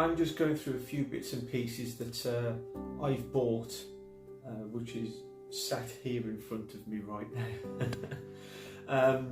I'm just going through a few bits and pieces that I've bought, which is sat here in front of me right now.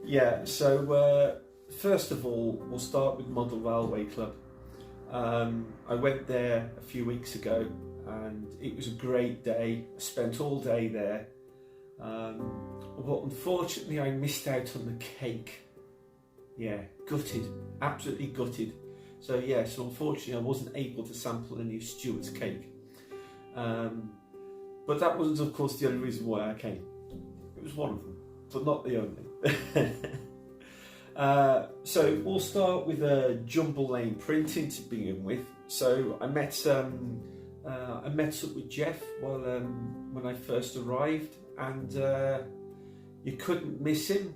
Yeah, so first of all, we'll start with Model Railway Club. I went there a few weeks ago and it was a great day. I spent all day there, but unfortunately I missed out on the cake. Yeah, gutted, absolutely gutted. So yeah, so unfortunately I wasn't able to sample any of Stuart's cake. But that wasn't, of course, the only reason why I came. It was one of them, but not the only. So we'll start with jumble lane printing to begin with. So I met up with Jeff when I first arrived, and you couldn't miss him.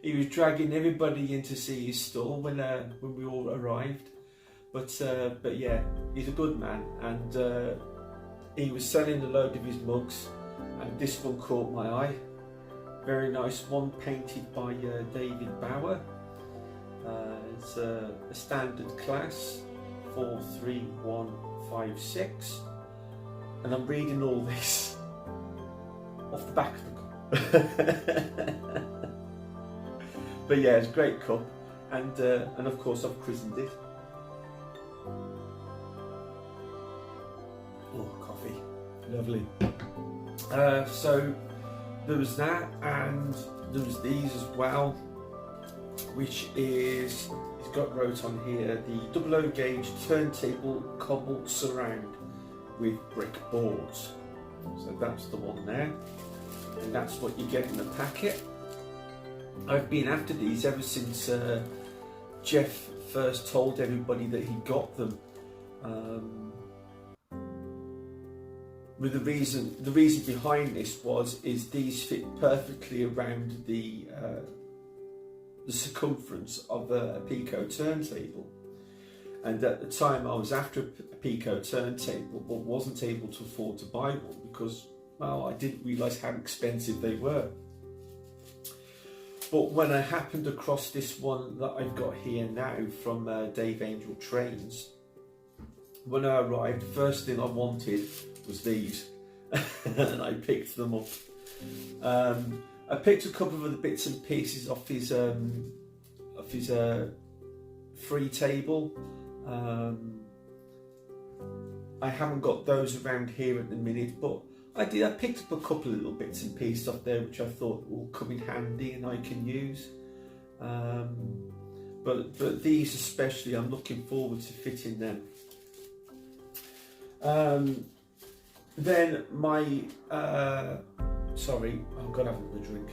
He was dragging everybody in to see his stall when we all arrived. But yeah, he's a good man, and he was selling a load of his mugs, and this one caught my eye. Very nice one, painted by David Bauer. It's a standard class 43156, and I'm reading all this off the back of the cup. But yeah, it's a great cup, and of course I've christened it. Oh, coffee, lovely. So there was that, and there was these as well, which is, it's got wrote on here, the 00 gauge turntable cobble surround with brick boards. So that's the one there, and that's what you get in the packet. I've been after these ever since Jeff first told everybody that he got them. With the reason behind this is these fit perfectly around the circumference of a Pico turntable, and at the time I was after a Pico turntable but wasn't able to afford to buy one because, well, I didn't realise how expensive they were. But when I happened across this one that I've got here now from Dave Angel Trains, when I arrived, first thing I wanted was these, and I picked them up. I picked a couple of other bits and pieces off his free table. I haven't got those around here at the minute, but I picked up a couple of little bits and pieces off there which I thought will come in handy and I can use. But these especially, I'm looking forward to fitting them. Then my sorry, I've got to have another drink.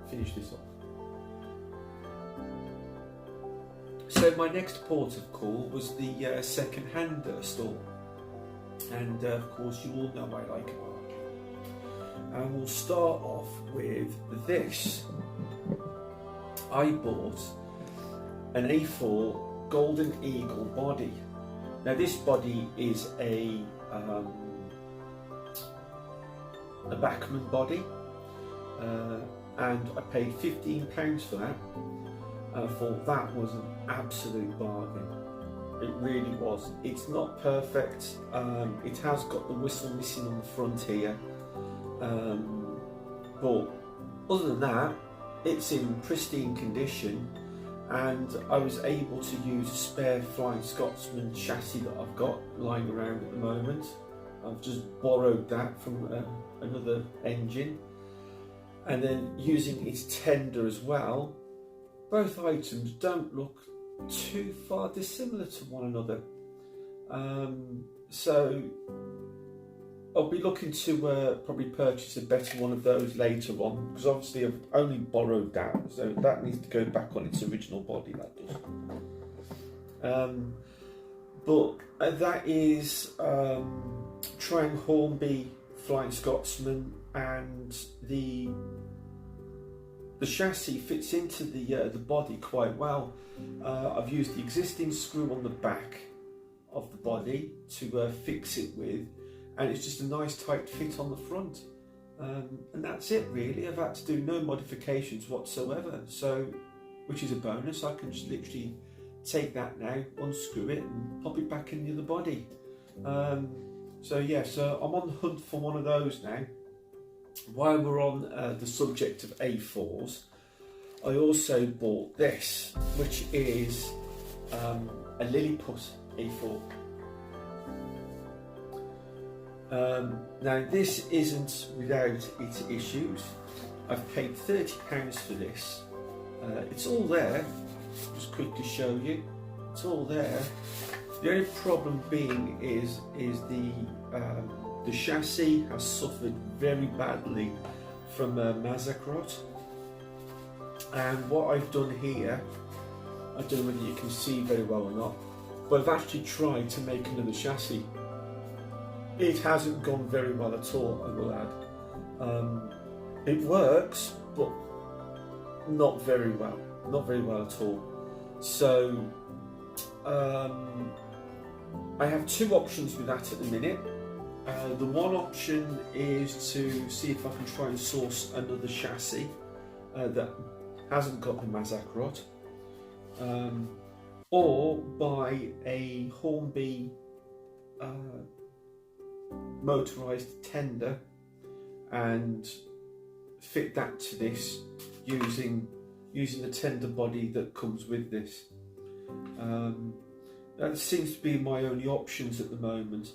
Finish this off. So my next port of call was the second-hand store, and of course you all know I like art. And we'll start off with this. I bought an A4 Golden Eagle body. Now this body is a Bachmann body, and I paid £15 for that. And I thought that was an absolute bargain. It really was. It's not perfect. It has got the whistle missing on the front here. But other than that, it's in pristine condition, and I was able to use a spare Flying Scotsman chassis that I've got lying around at the moment. I've just borrowed that from another engine, and then using its tender as well. Both items don't look too far dissimilar to one another, so I'll be looking to probably purchase a better one of those later on, because obviously I've only borrowed that, so that needs to go back on its original body, that does. But that is Trang Hornby Flying Scotsman, and the chassis fits into the body quite well. I've used the existing screw on the back of the body to fix it with, and it's just a nice tight fit on the front, and that's it really. I've had to do no modifications whatsoever, so which is a bonus. I can just literally take that now, unscrew it and pop it back in the other body. So yeah, so I'm on the hunt for one of those now. While we're on the subject of A4s, I also bought this, which is a Lilliput A4. Now this isn't without its issues. I've paid £30 for this. It's all there. Just quickly show you. It's all there. The only problem being is the chassis has suffered very badly from mazak rot. And what I've done here, I don't know whether you can see very well or not, but I've actually tried to make another chassis. It hasn't gone very well at all, I will add. It works, but not very well. Not very well at all. So I have two options with that at the minute. The one option is to see if I can try and source another chassis that hasn't got the mazak rot, or buy a Hornby motorised tender and fit that to this using the tender body that comes with this. That seems to be my only options at the moment.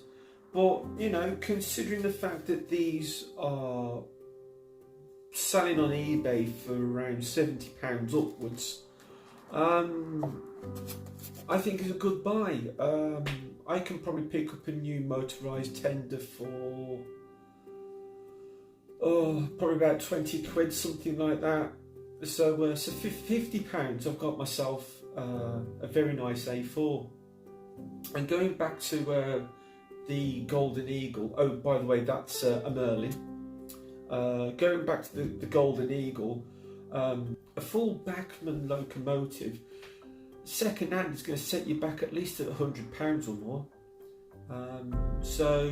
But, you know, considering the fact that these are selling on eBay for around £70 upwards, I think it's a good buy. I can probably pick up a new motorised tender for probably about 20 quid, something like that. So £50, I've got myself a very nice A4. And going back to the Golden Eagle, oh, by the way, that's a Merlin. Going back to the Golden Eagle, a full Bachmann locomotive, second hand is going to set you back at least at £100 or more. So,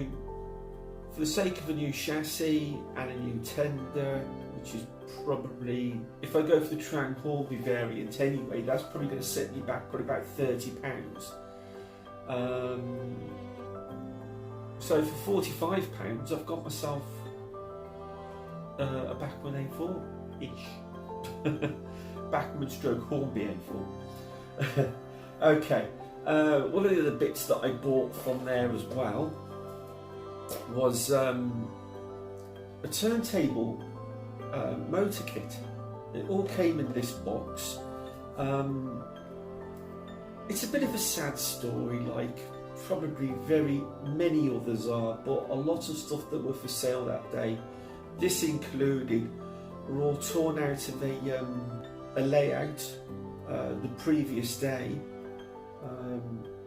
for the sake of a new chassis and a new tender, which is probably, if I go for the Trang Hornby variant anyway, that's probably going to set me back probably about £30. So for £45, I've got myself a Bachmann A4-ish. Bachmann stroke Hornby A4. Okay, one of the other bits that I bought from there as well was a turntable motor kit. It all came in this box. It's a bit of a sad story, like probably very many others are, but a lot of stuff that were for sale that day, this included, were all torn out of a layout the previous day,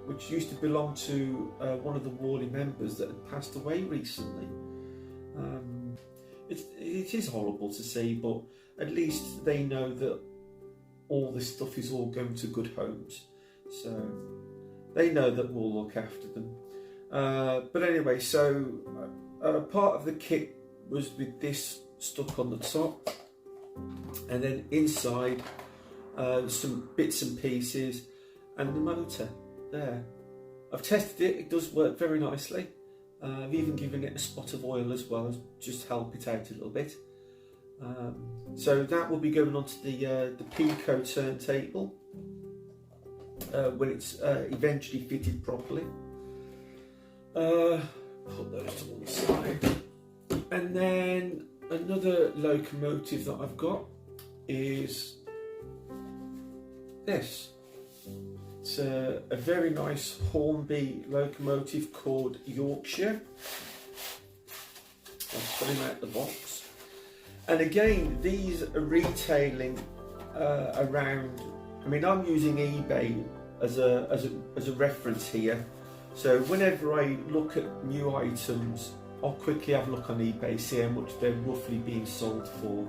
which used to belong to one of the warley members that had passed away recently. It is horrible to see, but at least they know that all this stuff is all going to good homes, so they know that we'll look after them. But anyway, so part of the kit was with this stuck on the top, and then inside some bits and pieces and the motor there. I've tested it, it does work very nicely. I've even given it a spot of oil as well, just help it out a little bit. So that will be going onto the Pico turntable when it's eventually fitted properly. Put those to one side. And then another locomotive that I've got is this. It's a very nice Hornby locomotive called Yorkshire. I'll pull him out the box. And again, these are retailing around. I mean, I'm using eBay as a reference here. So whenever I look at new items, I'll quickly have a look on eBay, see how much they're roughly being sold for,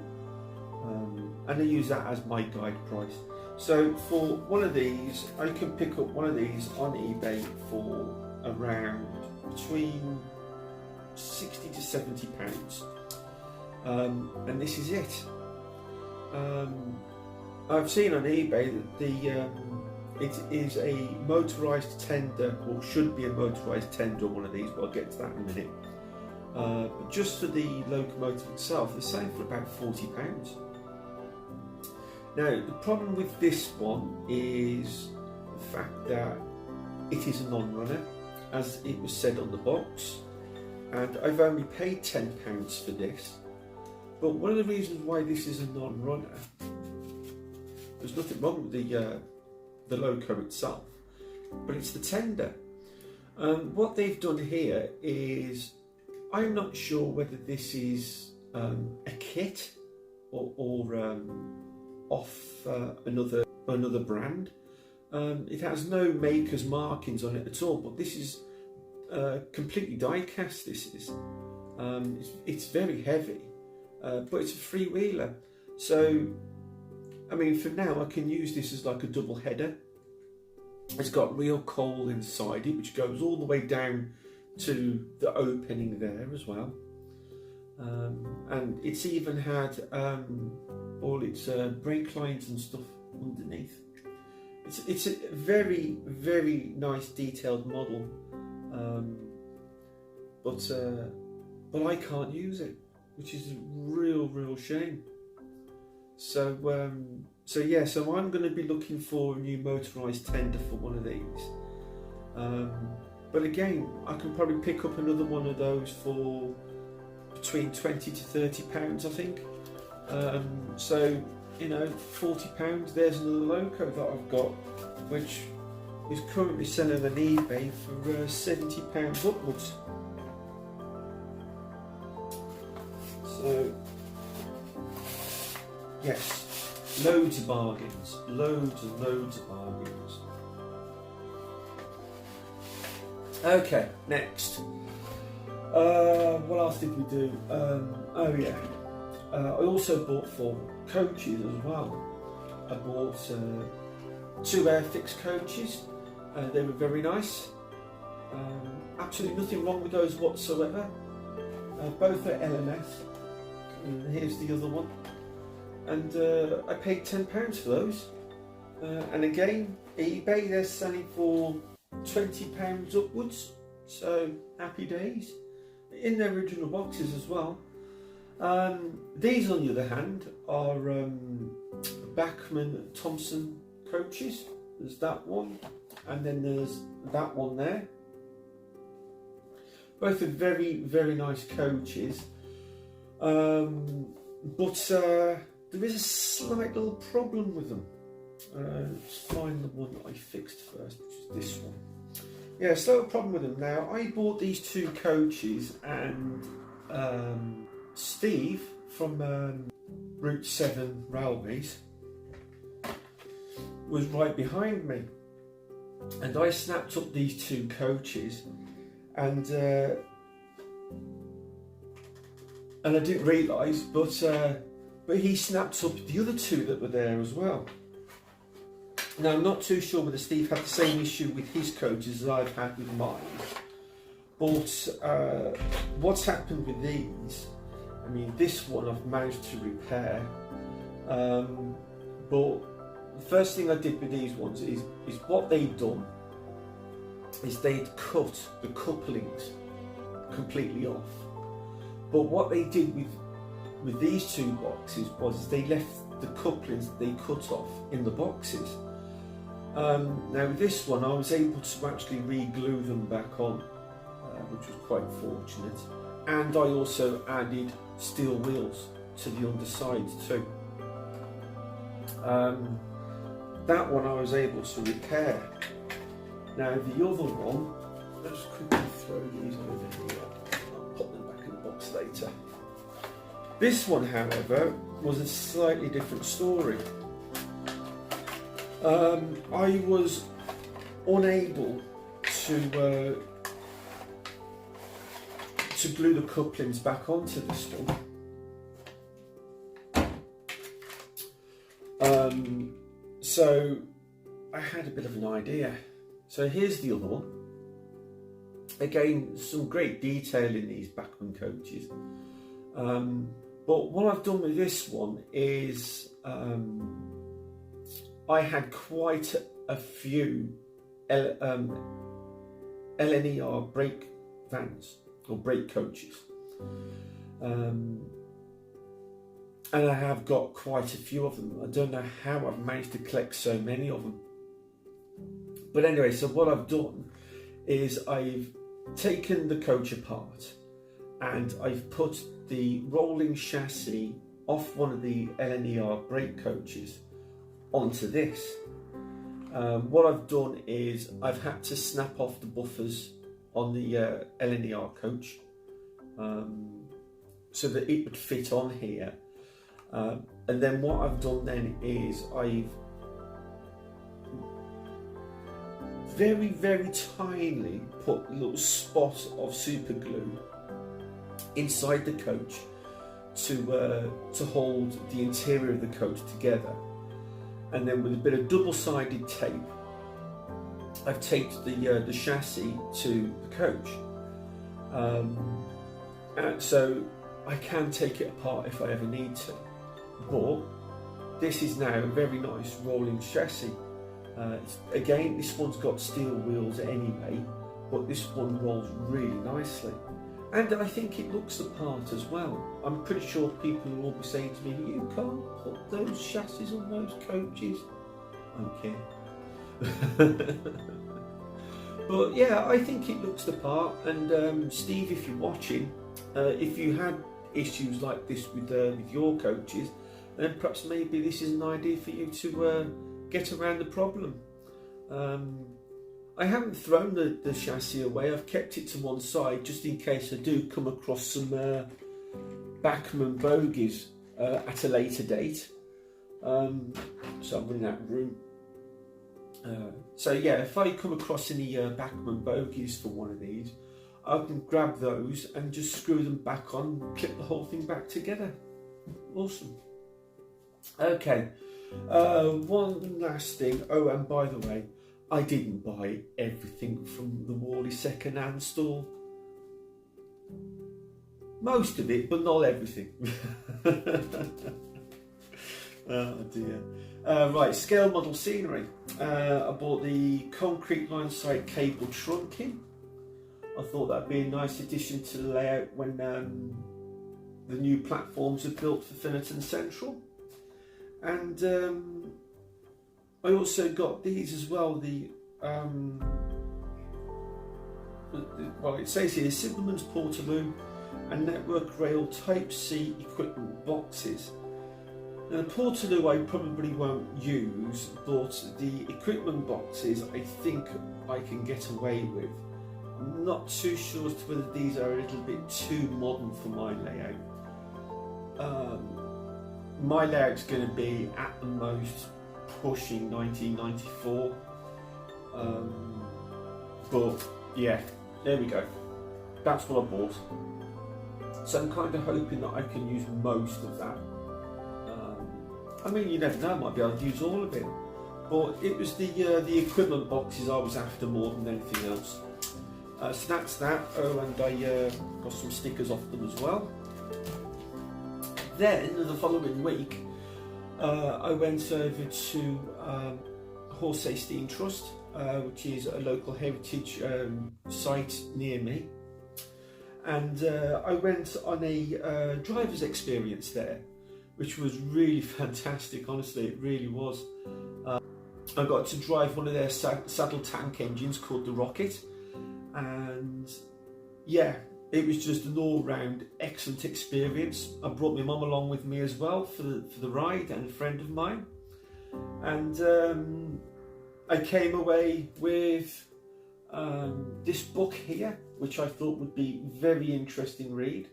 and I use that as my guide price. So for one of these, I can pick up one of these on eBay for around between 60 to 70 pounds, and this is it. I've seen on eBay that it is a motorised tender, or should be a motorised tender on one of these, but I'll get to that in a minute. But just for the locomotive itself, they're selling for about £40. Now, the problem with this one is the fact that it is a non-runner, as it was said on the box, and I've only paid £10 for this. But one of the reasons why this is a non-runner, there's nothing wrong with the loco itself, but it's the tender. What they've done here is, I'm not sure whether this is a kit or off another brand. It has no maker's markings on it at all, but this is completely die cast. This is it's very heavy, but it's a freewheeler. So I mean, for now I can use this as like a double header. It's got real coal inside it, which goes all the way down to the opening there as well. And it's even had all its brake lines and stuff underneath. It's a very, very nice detailed model, but I can't use it, which is a real shame. So I'm going to be looking for a new motorised tender for one of these. But again, I can probably pick up another one of those for between £20 to £30, I think. So, you know, £40, there's another loco that I've got, which is currently selling on eBay for £70 upwards. So, yes, loads of bargains, loads and loads of bargains. Okay, next. What else did we do? Oh yeah, I also bought 4 coaches as well. I bought 2 Airfix coaches. They were very nice. Absolutely nothing wrong with those whatsoever. Both are LMS. And here's the other one. And I paid £10 for those. And again, eBay, they're selling for £20 upwards. So happy days. In their original boxes as well. These, on the other hand, are Bachmann Thompson coaches. There's that one, and then there's that one there. Both are very, very nice coaches, but there is a slight little problem with them. Let's find the one that I fixed first, which is this one. Yeah, slight little problem with them. Now, I bought these 2 coaches, and Steve from Route 7 Railways was right behind me, and I snapped up these 2 coaches, and I didn't realise, but he snapped up the other 2 that were there as well. Now, I'm not too sure whether Steve had the same issue with his coaches as I've had with mine, but what's happened with these, I mean, this one I've managed to repair, but the first thing I did with these ones is what they'd done is they'd cut the couplings completely off. But what they did with these 2 boxes was they left the couplings they cut off in the boxes. Now with this one I was able to actually re-glue them back on, which was quite fortunate. And I also added steel wheels to the underside too. That one I was able to repair. Now the other one, let's quickly throw these over here. I'll put them back in the box later. This one, however, was a slightly different story. I was unable to glue the couplings back onto this one. So I had a bit of an idea. So here's the other one. Again, some great detail in these Bachmann coaches. But what I've done with this one is I had quite a few LNER brake vans or brake coaches, and I have got quite a few of them. I don't know how I've managed to collect so many of them, but anyway, so what I've done is I've taken the coach apart and I've put the rolling chassis off one of the LNER brake coaches onto this. What I've done is I've had to snap off the buffers on the LNER coach so that it would fit on here, and then what I've done then is I've very, very tinily put a little spot of super glue inside the coach to hold the interior of the coach together, and then with a bit of double-sided tape I've taped the chassis to the coach, and so I can take it apart if I ever need to. But this is now a very nice rolling chassis. Again, this one's got steel wheels anyway, but this one rolls really nicely, and I think it looks the part as well. I'm pretty sure people will all be saying to me, "You can't put those chassis on those coaches." Okay. But yeah, I think it looks the part. And Steve, if you're watching, if you had issues like this with your coaches, then perhaps maybe this is an idea for you to get around the problem. I haven't thrown the chassis away. I've kept it to one side just in case I do come across some Bachmann bogies at a later date. So I'm running out of room. So yeah, if I come across any Bachmann bogies for one of these, I can grab those and just screw them back on, clip the whole thing back together. Awesome. Okay, one last thing. Oh, and by the way, I didn't buy everything from the Warley second-hand store. Most of it, but not everything. Oh dear. Right, scale model scenery. I bought the concrete line sight cable trunking. I thought that'd be a nice addition to the layout when the new platforms are built for Finnerton Central. And I also got these as well. Well, it says here Sibbleman's Portaloo and Network Rail Type C equipment boxes. Now, the Portaloo I probably won't use, but the equipment boxes I think I can get away with. I'm not too sure as to whether these are a little bit too modern for my layout. My layout's going to be at the most pushing 1994, but yeah, there we go. That's what I bought. So I'm kind of hoping that I can use most of that. I mean, you never know, I might be able to use all of it. But it was the equipment boxes I was after more than anything else. So that's that. Oh, and I got some stickers off them as well. Then, the following week, I went over to Horsey Steam Trust, which is a local heritage site near me. And I went on a driver's experience there, which was really fantastic, honestly, it really was. I got to drive one of their saddle tank engines called the Rocket, and yeah, it was just an all-round excellent experience. I brought my mum along with me as well for the ride, and a friend of mine, and I came away with this book here, which I thought would be a very interesting read.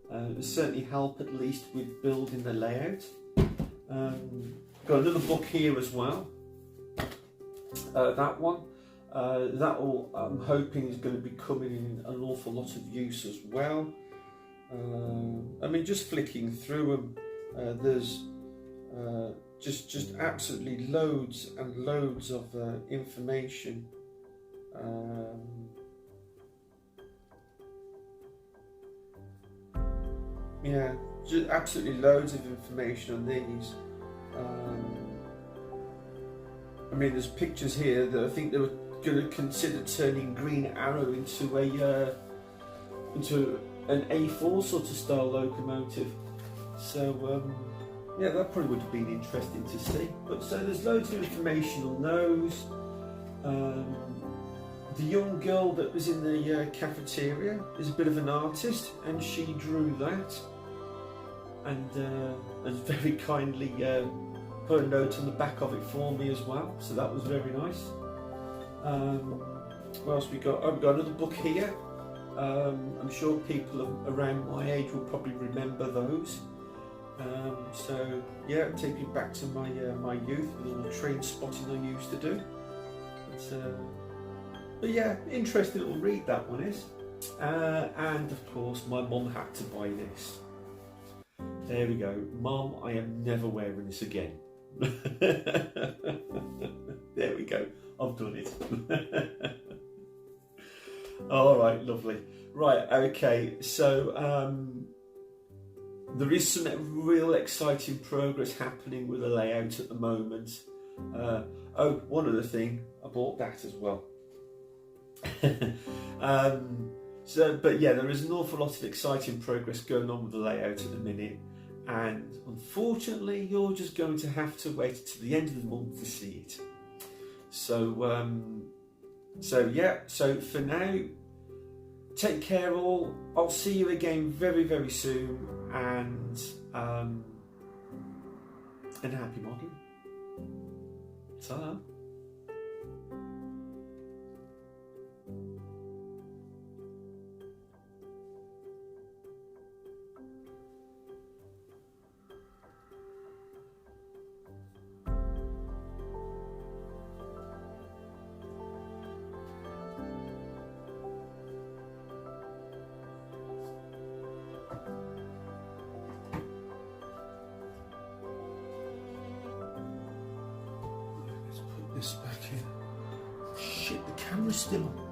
It will certainly help at least with building the layout. Got another book here as well. That one. That will, I'm hoping, is going to be coming in an awful lot of use as well. I mean, just flicking through them, there's just absolutely loads and loads of information. Yeah, just absolutely loads of information on these. mean, there's pictures here that I think they were going to consider turning Green Arrow into an A4 sort of style locomotive. So yeah, that probably would have been interesting to see. But so there's loads of information on those. The young girl that was in the cafeteria is a bit of an artist, and she drew that, and has very kindly put a note on the back of it for me as well. So that was very nice. What else we got? Oh, we've got another book here. I'm sure people around my age will probably remember those. So yeah, take you back to my my youth with all the train spotting I used to do. But yeah, interesting little read that one is. And of course, my mum had to buy this. There we go. Mum, I am never wearing this again. There we go. I've done it. All right, lovely. Right, okay. So there is some real exciting progress happening with the layout at the moment. Oh, one other thing, I bought that as well. But yeah, there is an awful lot of exciting progress going on with the layout at the minute, and unfortunately you're just going to have to wait till the end of the month to see it. So yeah, so for now, take care all. I'll see you again very, very soon, and happy modelling. Ta-ra. Let's put this back in. Shit, the camera's still on.